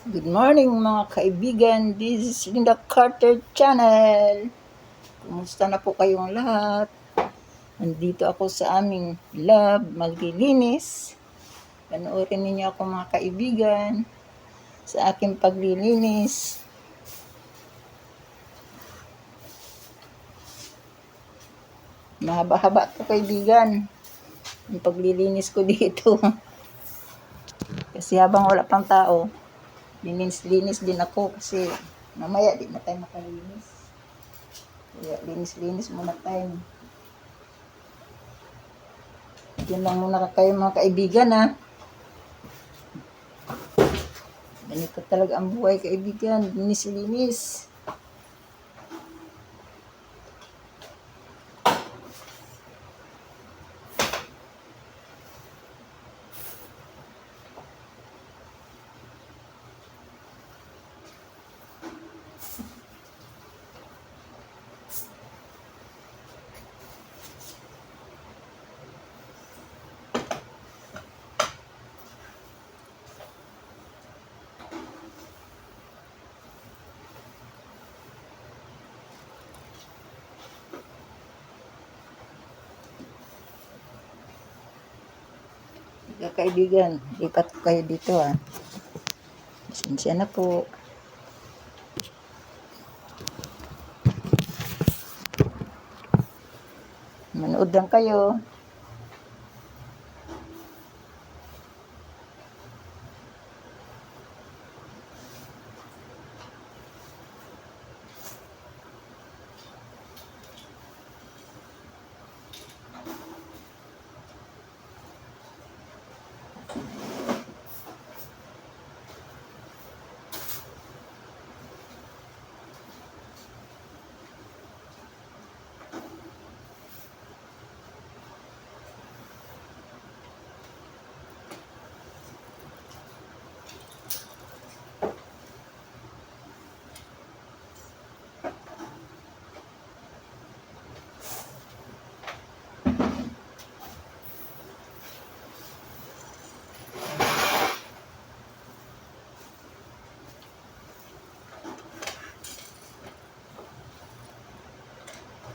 Good morning mga kaibigan, this is Linda Carter Channel. Kumusta na po kayong lahat? Nandito ako sa aming lab, maglilinis. Panoorin ninyo ako mga kaibigan sa aking paglilinis. Mahaba-haba to kaibigan, ang paglilinis ko dito. Kasi habang wala pang tao, linis-linis din ako kasi mamaya di na tayo makalinis. Kaya linis-linis muna tayo. Diyan lang muna kayo mga kaibigan ha. Ganito talaga ang buhay kaibigan. Linis-linis. Kaibigan, lipat ko kayo dito ha. Pasensya na po. Manood lang kayo.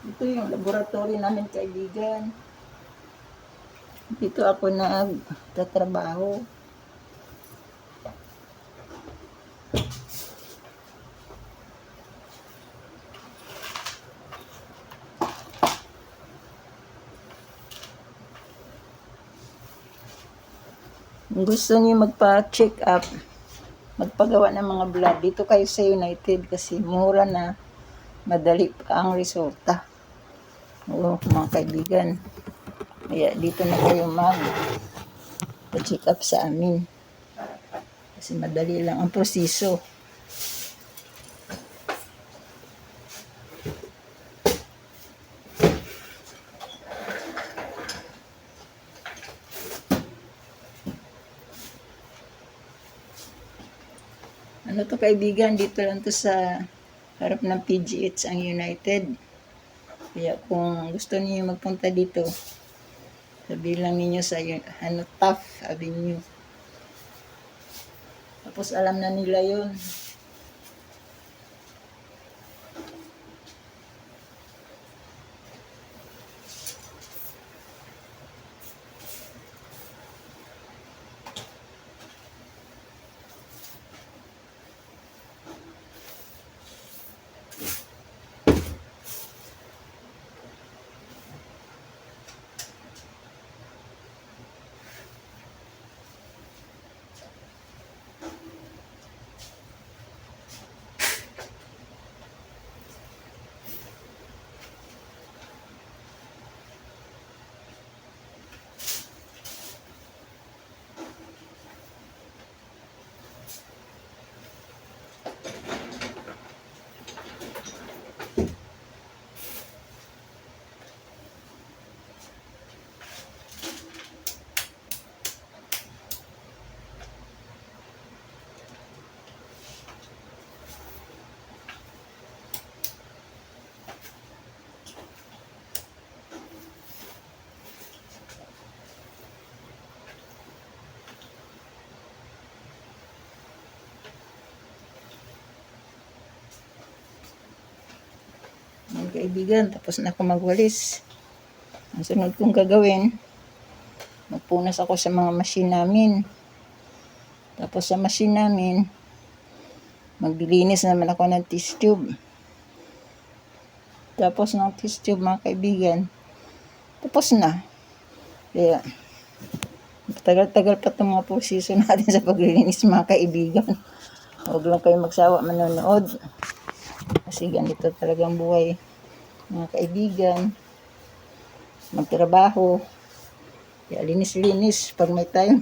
Ito yung laboratory namin kaibigan. Dito ako nagtatrabaho. Kung gusto niyo magpa-check up, magpagawa ng mga blood, dito kayo sa United kasi mura na, madali pa ang resulta. Oo, mga kaibigan. Kaya dito na kayo mag-check up sa amin. Kasi madali lang ang proseso. Ano to kaibigan, dito lang to sa harap ng PGH ang United. Kaya kung gusto niyo magpunta dito, sabihin lang ninyo sa Taft Avenue. Tapos alam na nila yun. Ayan kaibigan, tapos na ako magwalis. Ang sunod kong gagawin, magpunas ako sa mga machine namin. Tapos sa machine namin, maglilinis naman ako ng test tube. Tapos ng test tube mga kaibigan, tapos na. Kaya, tagal-tagal pa itong mga proseso natin sa paglilinis mga kaibigan. Huwag lang kayo magsawa manonood. Kasi ganito talagang buhay mga kaibigan. Magtrabaho. Kaya linis-linis pag may time.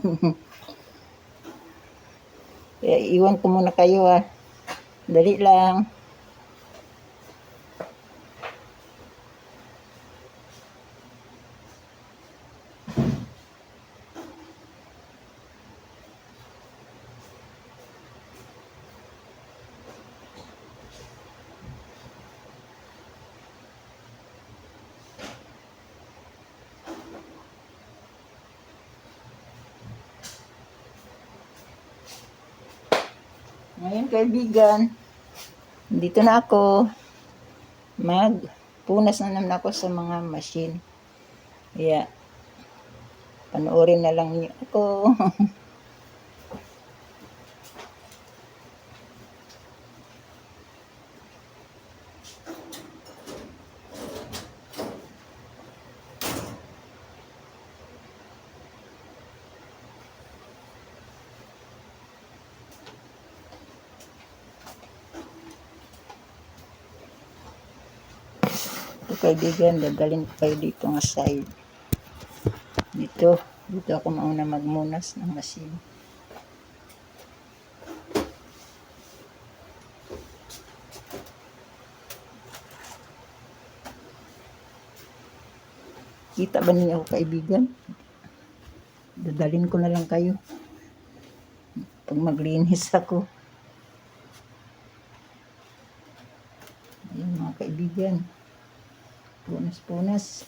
Kaya iwan ko muna kayo Dali lang. Ngayon kaibigan, dito na ako. Magpunas na naman ako sa mga machine. Kaya, panoorin na lang niyo ako. Ito kaibigan, dadalhin ko kayo dito nga side. Dito ako mauna magmunas ng machine. Kita ba niyo ako kaibigan? Dadalhin ko na lang kayo pag maglinis ako. Ayan mga kaibigan. Punas-punas.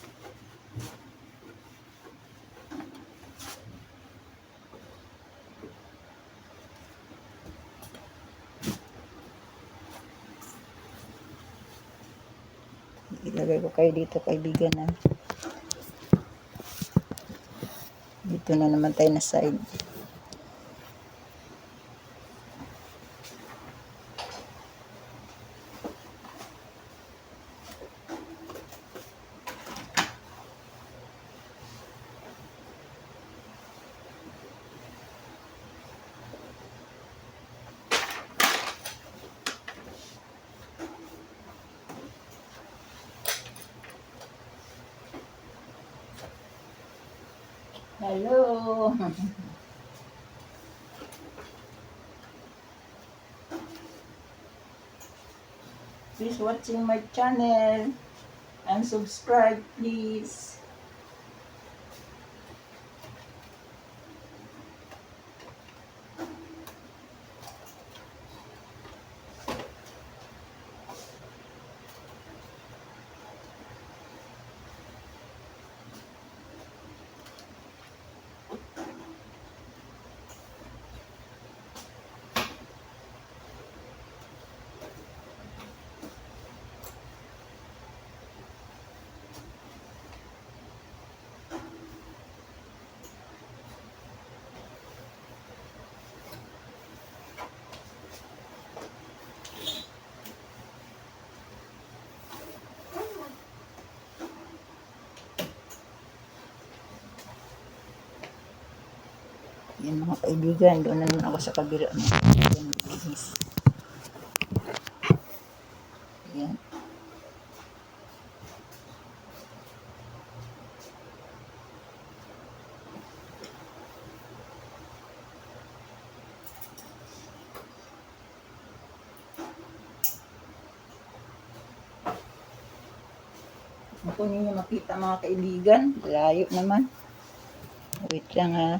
Ilagay ko kayo dito kaibigan Dito na naman tayo na side. Hello! Please watching my channel and subscribe please. Yan mga kaibigan, doon na naman ako sa kabila. Yan. Kung ninyo makita mga kaibigan, layo naman. Wait lang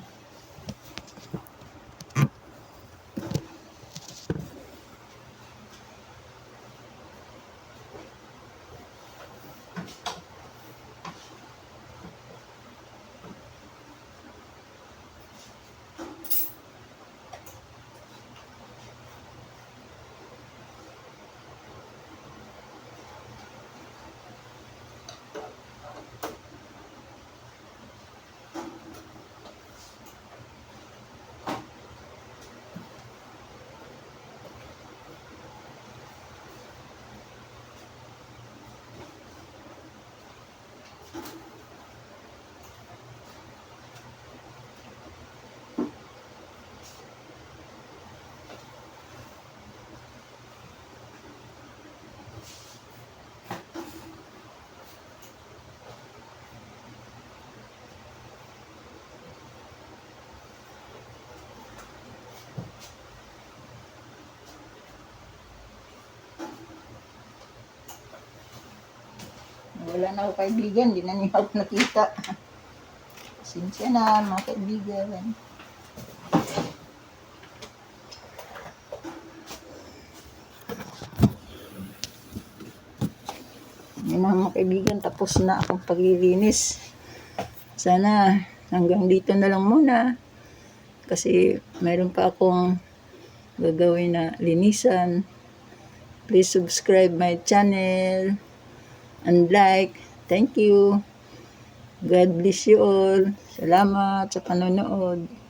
wala na ako kaibigan, di na niya ako nakita. Pasensya na, mga kaibigan. Yun na mga kaibigan, tapos na akong paglilinis. Sana hanggang dito na lang muna. Kasi meron pa akong gagawin na linisan. Please subscribe my channel and like. Thank you. God bless you all. Salamat sa panonood.